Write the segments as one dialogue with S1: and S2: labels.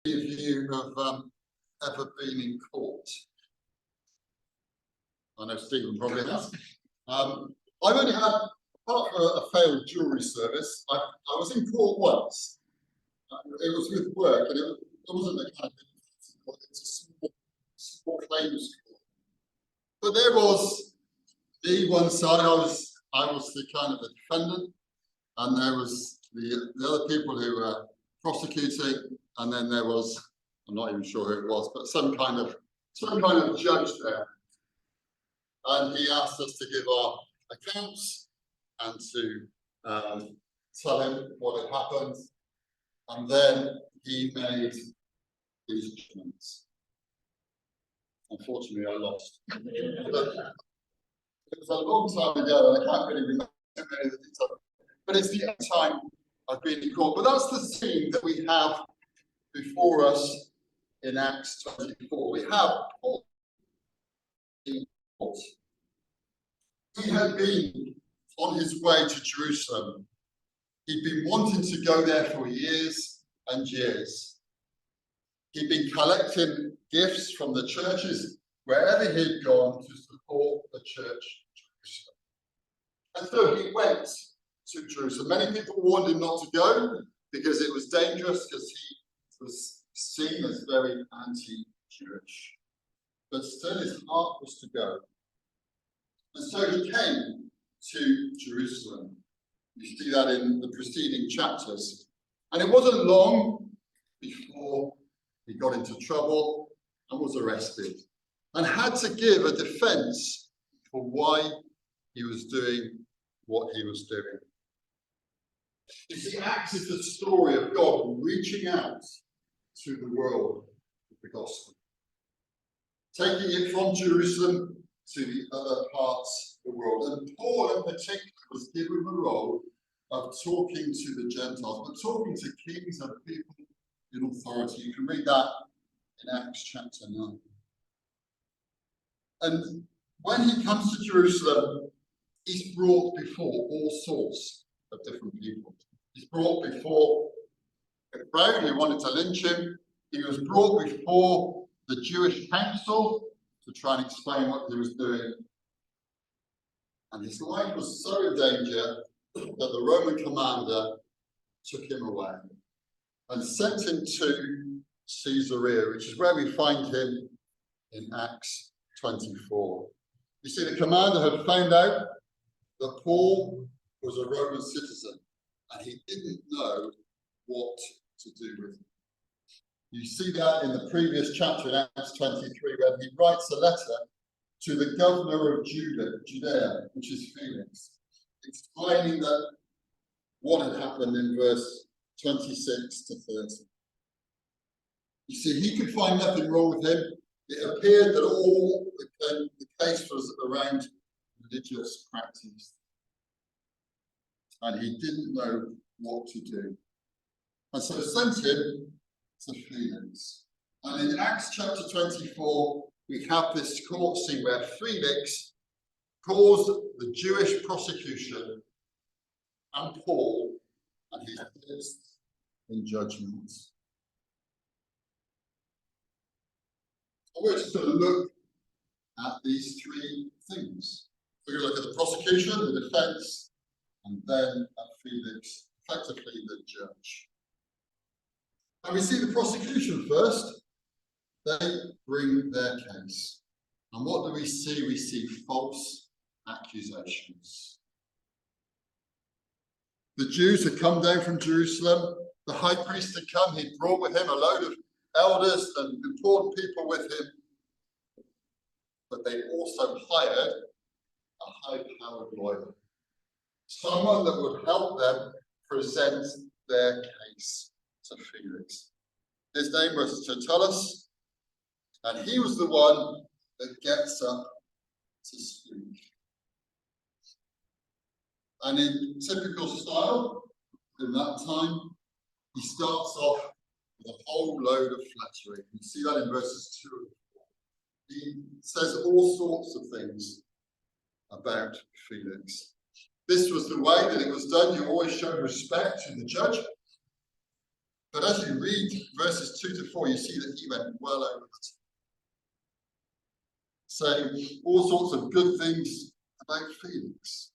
S1: If you have ever been in court, I know Stephen probably has. I've only had, apart from a failed jury service, I was in court once. It was with work, and it wasn't the kind of court, it's a small claims court. But there was the one side, I was the kind of the defendant, and there was the other people who were prosecuting, and then there was, I'm not even sure who it was, but some kind of judge there. And he asked us to give our accounts and to tell him what had happened. And then he made his judgments. Unfortunately, I lost. It was a long time ago, and I can't really remember too many of the details. But it's the only time I've been in court. But that's the scene that we have before us in Acts 24. We have Paul in court. He had been on his way to Jerusalem. He'd been wanting to go there for years and years. He'd been collecting gifts from the churches wherever he'd gone to support the church in Jerusalem. And so he went to Jerusalem. Many people warned him not to go because it was dangerous, because he was seen as very anti-Jewish. But still his heart was to go. And so he came to Jerusalem. You see that in the preceding chapters. And it wasn't long before he got into trouble and was arrested and had to give a defense for why he was doing what he was doing. You see, Acts is the story of God reaching out to the world with the gospel, taking it from Jerusalem to the other parts of the world. And Paul in particular was given the role of talking to the Gentiles, but talking to kings and people in authority. You can read that in Acts chapter 9. And when he comes to Jerusalem, he's brought before all sorts of different people. He's brought before a crowd who wanted to lynch him. He was brought before the Jewish council to try and explain what he was doing. And his life was so in danger that the Roman commander took him away and sent him to Caesarea, which is where we find him in Acts 24. You see, the commander had found out that Paul was a Roman citizen, and he didn't know what to do with him. You see that in the previous chapter in Acts 23, when he writes a letter to the governor of Judea, which is Felix, explaining that what had happened in verse 26 to 30. You see, he could find nothing wrong with him. It appeared that all the case was around religious practice, and he didn't know what to do. And so sent him to Felix. And in Acts chapter 24, we have this court scene where Felix calls the Jewish prosecution and Paul, and he is in judgment. We're just going to look at these three things. We're going to look at the prosecution, the defense, and then at Felix, effectively the judge. And we see the prosecution first. They bring their case. And what do we see? We see false accusations. The Jews had come down from Jerusalem. The high priest had come. He'd brought with him a load of elders and important people with him. But they also hired a high-powered lawyer, someone that would help them present their case to Felix. His name was Tertullus, and he was the one that gets up to speak. And in typical style, in that time, he starts off with a whole load of flattery. You see that in verses 2 and 4. He says all sorts of things about Felix. This was the way that it was done. You always showed respect to the judge. But as you read verses 2 to 4, you see that he went well over the top, saying all sorts of good things about Felix.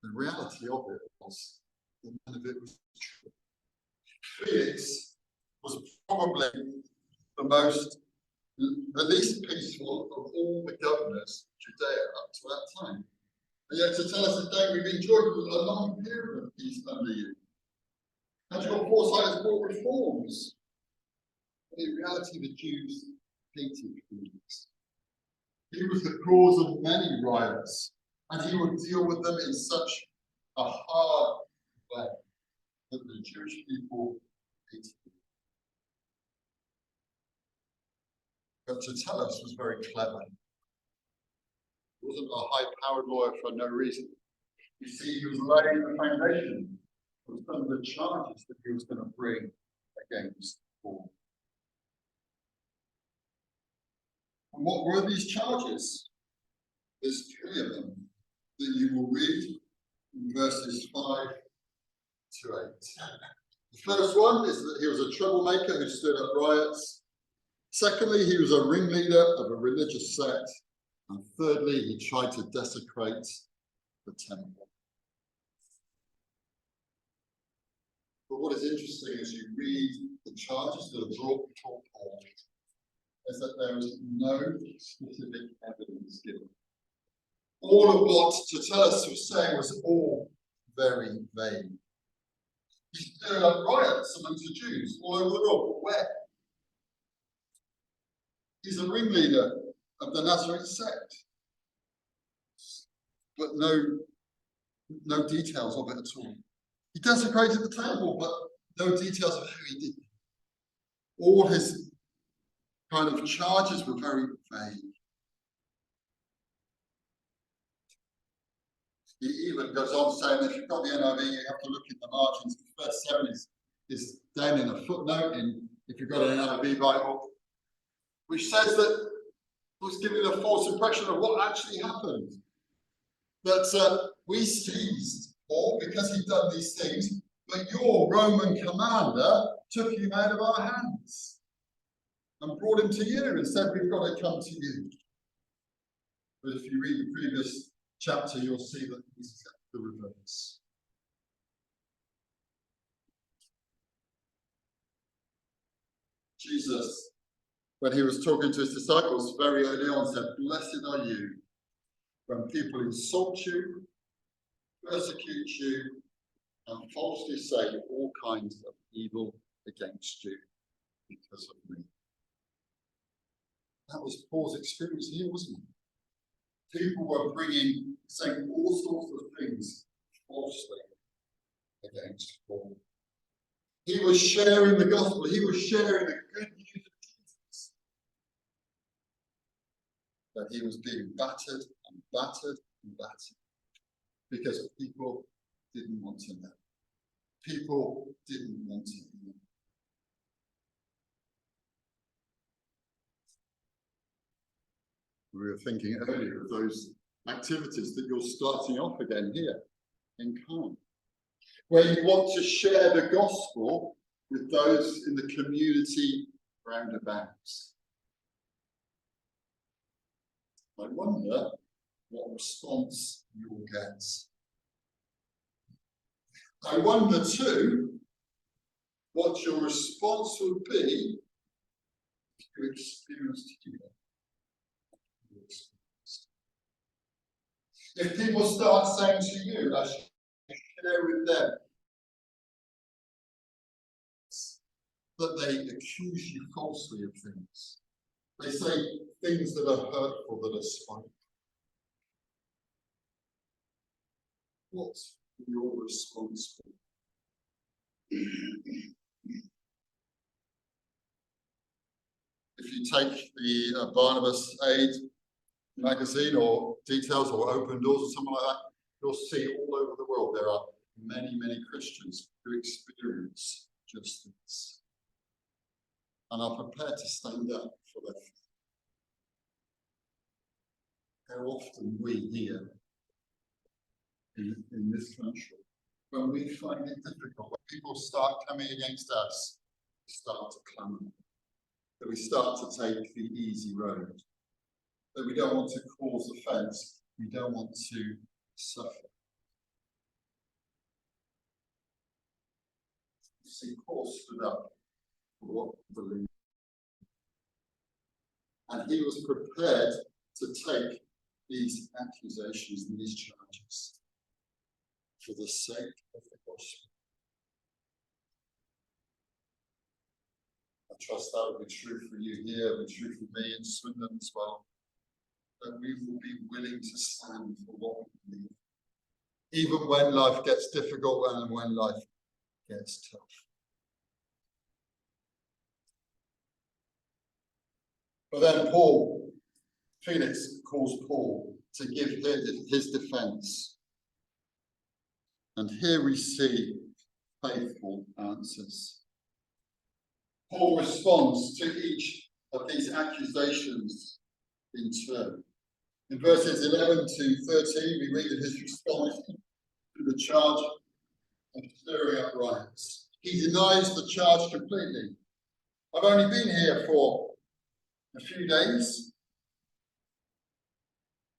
S1: The reality of it was that none of it was true. Felix was probably the least peaceful of all the governors of Judea up to that time. And yet to tell us today we've enjoyed a long period of peace under you. And your foresight has brought reforms. But in reality, the Jews hated Felix. He was the cause of many riots, and he would deal with them in such a hard way that the Jewish people hated him. But to tell us was very clever. He wasn't a high-powered lawyer for no reason. You see, he was laying the foundation of some of the charges that he was going to bring against Paul. And what were these charges? There's 3 of them that you will read in verses 5 to 8. The first one is that he was a troublemaker who stood up riots. Secondly, he was a ringleader of a religious sect. And thirdly, he tried to desecrate the temple. But what is interesting as you read the charges that are brought before Paul is that there is no specific evidence given. All of what Tertullus was saying was all very vague. He stirred up riots amongst the Jews all over the world. But where? He's a ringleader of the Nazarene sect. But no details of it at all. He desecrated the temple, but no details of how he did it. All his kind of charges were very vague. He even goes on saying, if you've got the NIV, you have to look in the margins. Verse 7 is down in a footnote if you've got an NIV Bible, which says that it was giving a false impression of what actually happened. That we seized Paul because he'd done these things, but your Roman commander took him out of our hands and brought him to you and said, we've got to come to you. But if you read the previous chapter, you'll see that this is the reverse. Jesus, when he was talking to his disciples very early on, said, blessed are you when people insult you, persecute you, and falsely say all kinds of evil against you because of me. That was Paul's experience here, wasn't it? People were saying all sorts of things falsely against Paul. He was sharing the gospel. He was sharing the good news of Jesus. But he was being battered and battered and battered because people didn't want to know. People didn't want to know. We were thinking earlier of those activities that you're starting off again here in Calm, where you want to share the gospel with those in the community roundabouts. I wonder what response you'll get. I wonder too what your response would be if you experienced healing. If people start saying to you, as you share with them, that they accuse you falsely of things. They say things that are hurtful, that are spiteful. What's your response? If you take the Barnabas Aid magazine or Details or Open Doors or something like that, you'll see all over the world there are many, many Christians who experience just this and are prepared to stand up for their faith. How often we here in this country when we find it difficult, when people start coming against us, we start to clamour, that we start to take the easy road, that we don't want to cause offence, we don't want to suffer. You see, Paul stood up for what he believed. And he was prepared to take these accusations and these charges for the sake of the gospel. I trust that will be true for you here, will be true for me in Swindon as well, that we will be willing to stand for what we believe, even when life gets difficult and when life gets tough. But then Felix calls Paul to give his defense. And here we see faithful answers. Paul responds to each of these accusations in turn. In verses 11 to 13, we read of his response to the charge of stirring up riots. He denies the charge completely. I've only been here for a few days,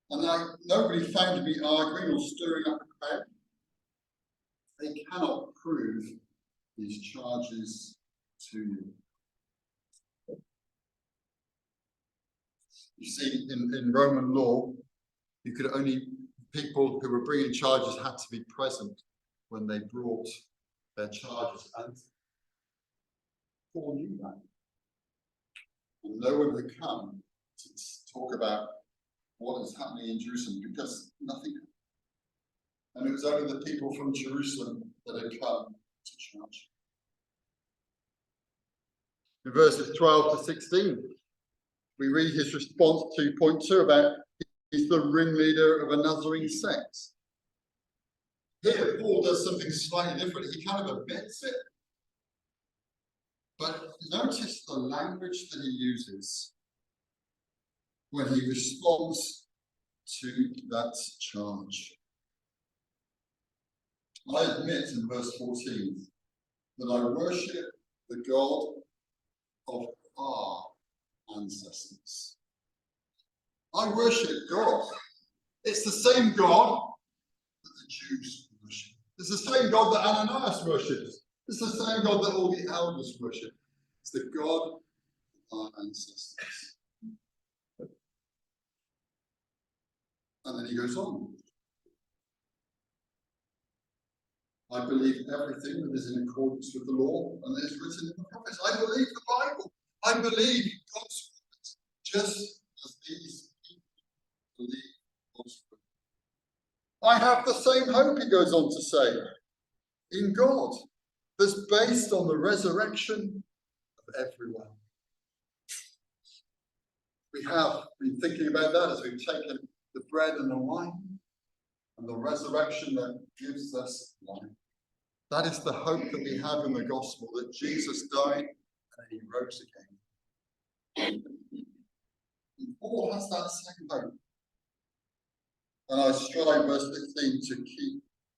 S1: and nobody found me arguing or stirring up a crowd. They cannot prove these charges to you. You see, in Roman law, people who were bringing charges had to be present when they brought their charges, and Paul knew that. And no one had come to talk about what is happening in Jerusalem because nothing happened. And it was only the people from Jerusalem that had come to charge. In verses 12 to 16, we read his response to point 2 about he's the ringleader of a Nazarene sect. Here, Paul does something slightly different. He kind of admits it. But notice the language that he uses when he responds to that charge. I admit in verse 14 that I worship the God of our ancestors. I worship God. It's the same God that the Jews worship. It's the same God that Ananias worshipped. It's the same God that all the elders worship. It's the God of our ancestors. And then he goes on. I believe everything that is in accordance with the law and that is written in the prophets. I believe the Bible. I believe God's words, just as these people believe God's word. I have the same hope, he goes on to say, in God, that's based on the resurrection of everyone. We have been thinking about that as we've taken the bread and the wine and the resurrection that gives us life. That is the hope that we have in the gospel, that Jesus died and he rose again. And Paul has that same hope. And I strive, verse 15, to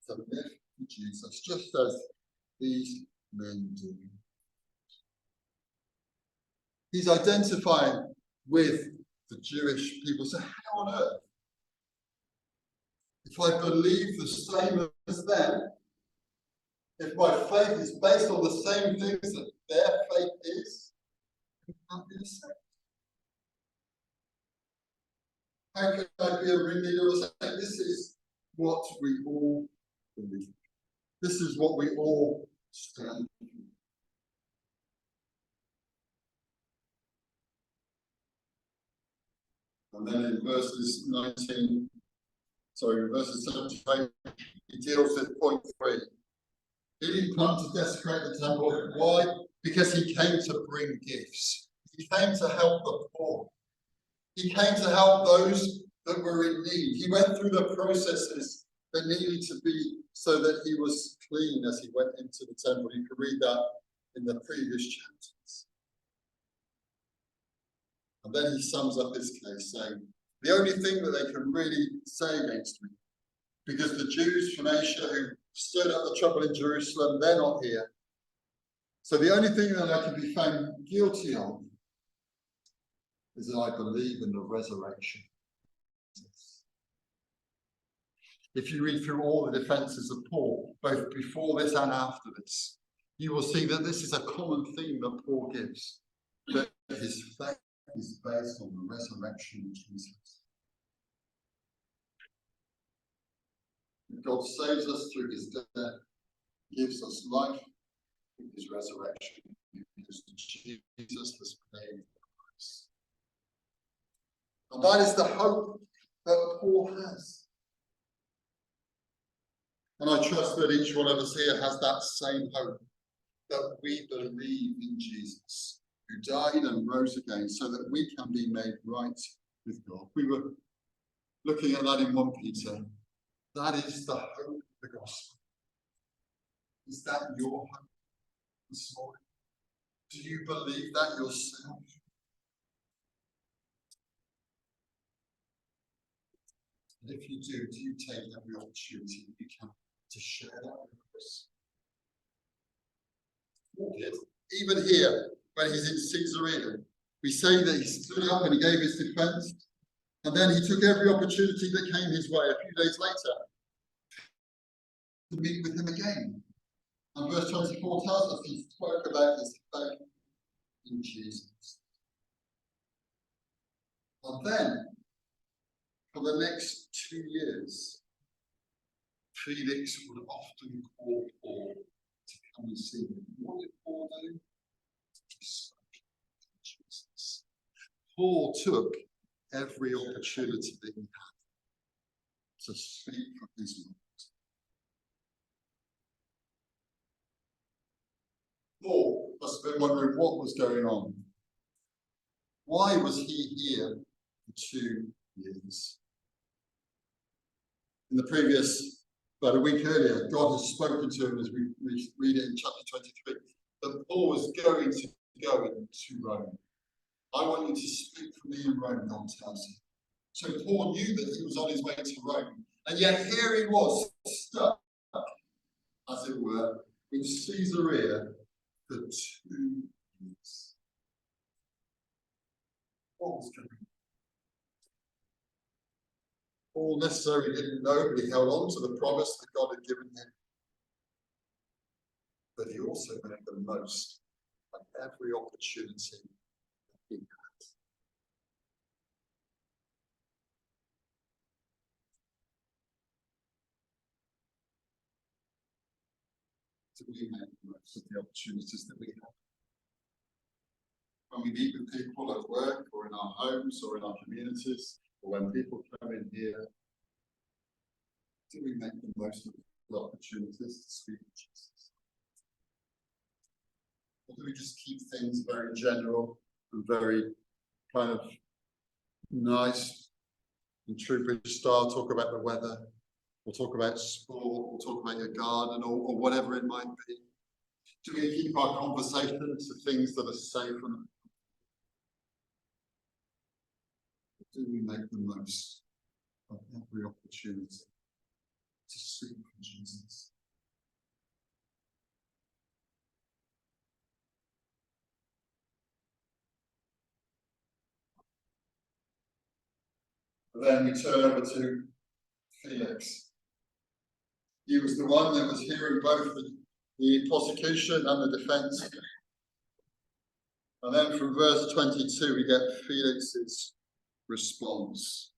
S1: live for Jesus, just as these men do. He's identifying with the Jewish people. So how on earth, if I believe the same as them, if my faith is based on the same things that their faith is, it can't be the same. How can I be a ringleader of a sect? This is what we all believe. This is what we all stand for. And then in verses 75, he deals with point 3. He didn't come to desecrate the temple. Why? Because he came to bring gifts. He came to help the poor. He came to help those that were in need. He went through the processes that needed to be so that he was clean as he went into the temple. You can read that in the previous chapters. And then he sums up his case saying, the only thing that they can really say against me, because the Jews from Asia who stirred up the trouble in Jerusalem. They're not here. So the only thing that I can be found guilty of is that I believe in the resurrection. If you read through all the defenses of Paul, both before this and after this, you will see that this is a common theme that Paul gives, that his faith is based on the resurrection of Jesus. God saves us through his death, gives us life through his resurrection, because Jesus has paid the price. And that is the hope that Paul has. And I trust that each one of us here has that same hope, that we believe in Jesus, who died and rose again, so that we can be made right with God. We were looking at that in 1 Peter. That is the hope of the gospel. Is that your hope this morning? Do you believe that yourself? And if you do you take every opportunity you can to share that with us? Even here, when he's in Caesarea, we say that he stood up and he gave his defense, and then he took every opportunity that came his way a few days later to meet with him again. And verse 24 tells us he spoke about his faith in Jesus. And then, for the next 2 years, Felix would often call Paul to come and see him. What did Paul do? He spoke to Jesus. Paul took every opportunity that he had to speak from his Lord. Paul must have been wondering what was going on. Why was he here for 2 years? In the previous, about a week earlier, God has spoken to him, as we read it in chapter 23, that Paul was going to go into Rome. I want you to speak for me in Rome, God tells him. So Paul knew that he was on his way to Rome, and yet here he was, stuck, as it were, in Caesarea for 2 years. What was going on? Paul necessarily didn't know, but he held on to the promise that God had given him. But he also made the most of every opportunity that he had. So we make the most of the opportunities that we have. When we meet with people at work or in our homes or in our communities, or when people come in here, do we make the most of the opportunities to speak to Jesus? Or do we just keep things very general and very kind of nice and true British style, talk about the weather, we'll talk about sport, we'll talk about your garden or whatever it might be? Do we keep our conversations to things that are safe and do we make the most of every opportunity to speak for Jesus? But then we turn over to Felix. He was the one that was hearing both the prosecution and the defense. And then from verse 22, we get Felix's response.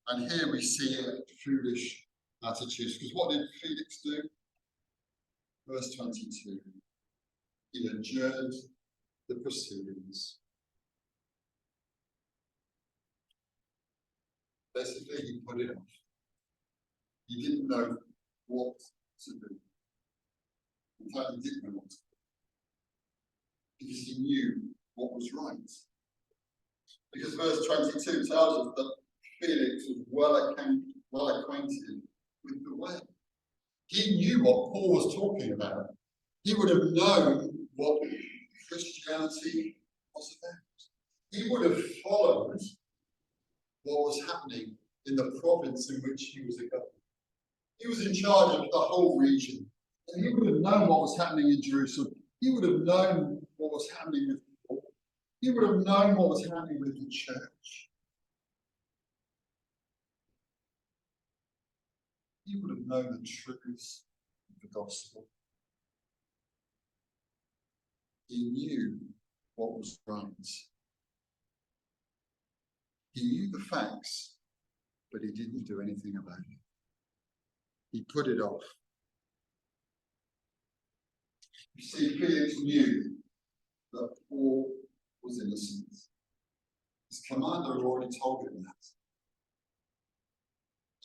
S1: And here we see a foolish attitude. Because what did Felix do? Verse 22. He adjourned the proceedings. Basically, he put it off. He didn't know what to do. In fact, he didn't know what to do. Because he knew what was right. Because verse 22 tells us that Felix was well acquainted with the way. He knew what Paul was talking about. He would have known what Christianity was about. He would have followed what was happening in the province in which he was a governor. He was in charge of the whole region, and he would have known what was happening in Jerusalem. He would have known what was happening with Paul. He would have known what was happening with the church. He would have known the truths of the gospel. He knew what was right. He knew the facts, but he didn't do anything about it. He put it off. You see, Felix knew that Paul was innocent. His commander had already told him that.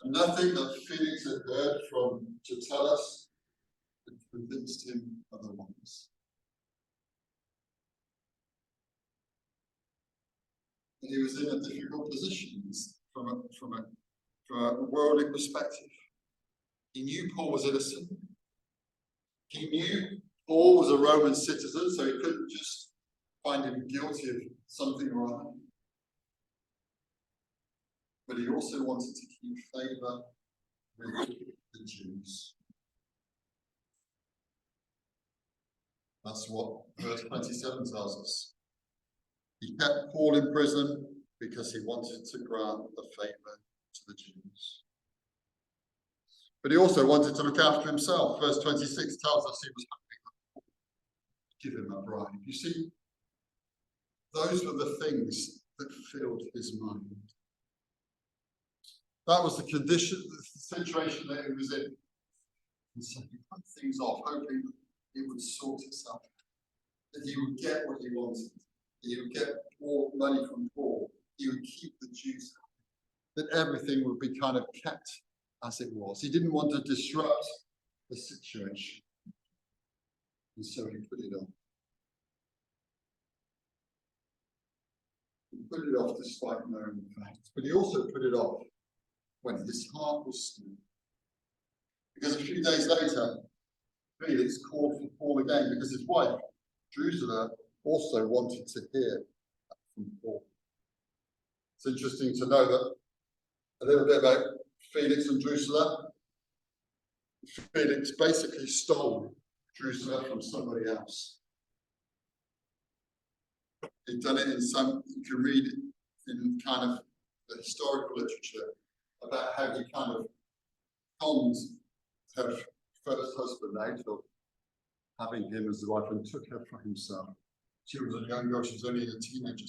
S1: And nothing that Felix had heard from Tertullus had convinced him otherwise. And he was in a difficult position from a worldly perspective. He knew Paul was innocent. He knew Paul was a Roman citizen, so he couldn't just find him guilty of something or other. But he also wanted to keep favour with the Jews. That's what verse 27 tells us. He kept Paul in prison because he wanted to grant a favour to the Jews. But he also wanted to look after himself. Verse 26 tells us he was happy to give him a bribe. You see, those were the things that filled his mind. That was the condition, the situation that he was in. And so he put things off, hoping it would sort itself out, that he would get what he wanted. He would get more money from Paul. He would keep the Jews happy. That everything would be kind of kept as it was. He didn't want to disrupt the situation. And so he put it on. He put it off despite knowing the facts. But he also put it off when his heart was still. Because a few days later, Felix called for Paul again because his wife, Drusilla, also wanted to hear from Paul. It's interesting to know that a little bit about Felix and Drusilla. Felix basically stole Drusilla from somebody else. He'd done it in some, you can read it in kind of the historical literature about how he kind of conned her first husband out of having him as the wife and took her for himself. She was a young girl, she was only a teenager.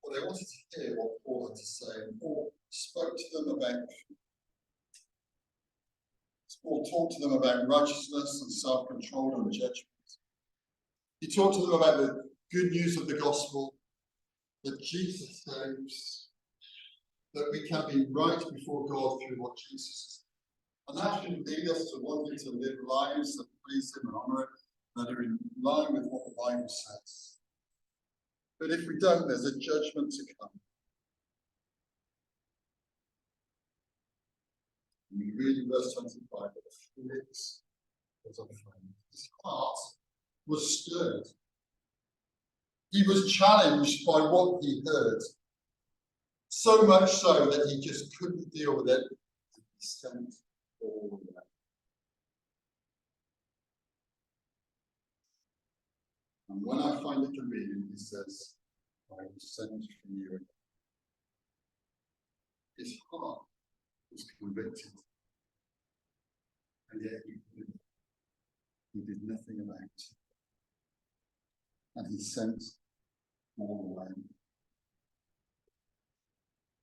S1: Well, they wanted to hear what Paul had to say, and Paul spoke to them about, Paul talked to them about righteousness and self-control and judgment. He talked to them about the good news of the gospel, that Jesus saves, that we can be right before God through what Jesus has. And that should lead us to wanting to live lives that please him and honour him, that are in line with what the Bible says. But if we don't, there's a judgment to come. We read in verse 25 that Felix was afraid. His heart was stirred. He was challenged by what he heard. So much so that he just couldn't deal with it. He sent all away. And when I find it convenient, he says, I will send for you again. His heart was convicted. And yet he did nothing about it. And he sent all away.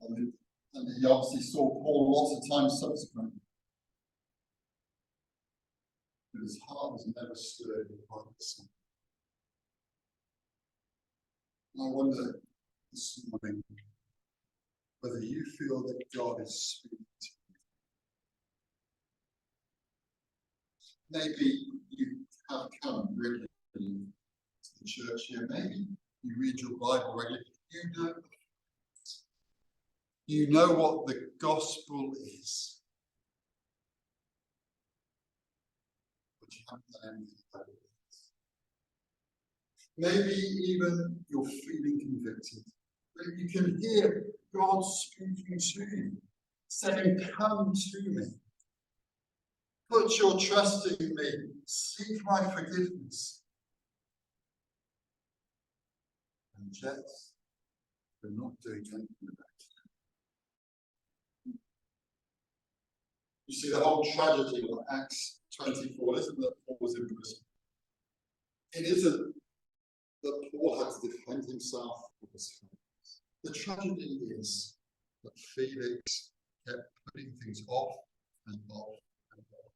S1: And he obviously saw Paul lots of times subsequently. But his heart was never stirred by the sin. I wonder this morning whether you feel that God is speaking to you. Maybe you have come regularly to the church here. Maybe you read your Bible regularly. You know what the gospel is. But you haven't done anything about it. Maybe even you're feeling convicted. Maybe you can hear God speaking to you, saying, come to me. Put your trust in me. Seek my forgiveness. And yet, we're not doing anything about it. You see, the whole tragedy of Acts 24 isn't that Paul was in prison. It isn't that Paul had to defend himself with his friends. The tragedy is that Felix kept putting things off and off and off.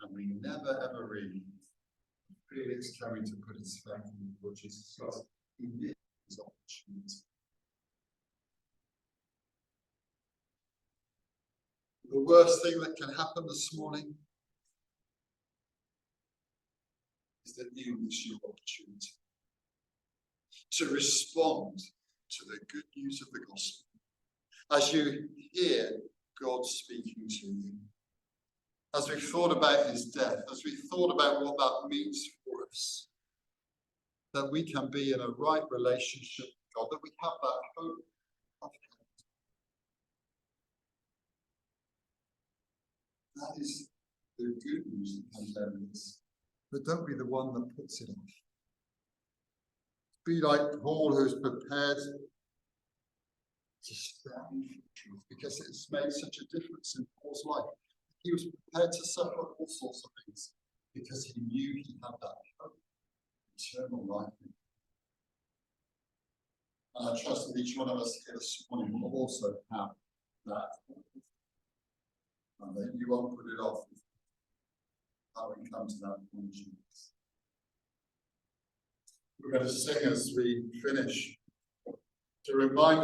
S1: And we never ever read Felix coming to put his faith in the Lord Jesus Christ. He missed his opportunity. The worst thing that can happen this morning is that you miss your opportunity to respond to the good news of the gospel as you hear God speaking to you. As we thought about his death, as we thought about what that means for us, that we can be in a right relationship with God, that we have that hope of heaven. That is the good news that comes out of this. But don't be the one that puts it off. Be like Paul, who's prepared to stand for truth because it's made such a difference in Paul's life. He was prepared to suffer all sorts of things because he knew he had that hope, eternal life. And I trust that each one of us here this morning will also have that hope. And that you won't put it off having come to that point. We're going to sing as we finish to remind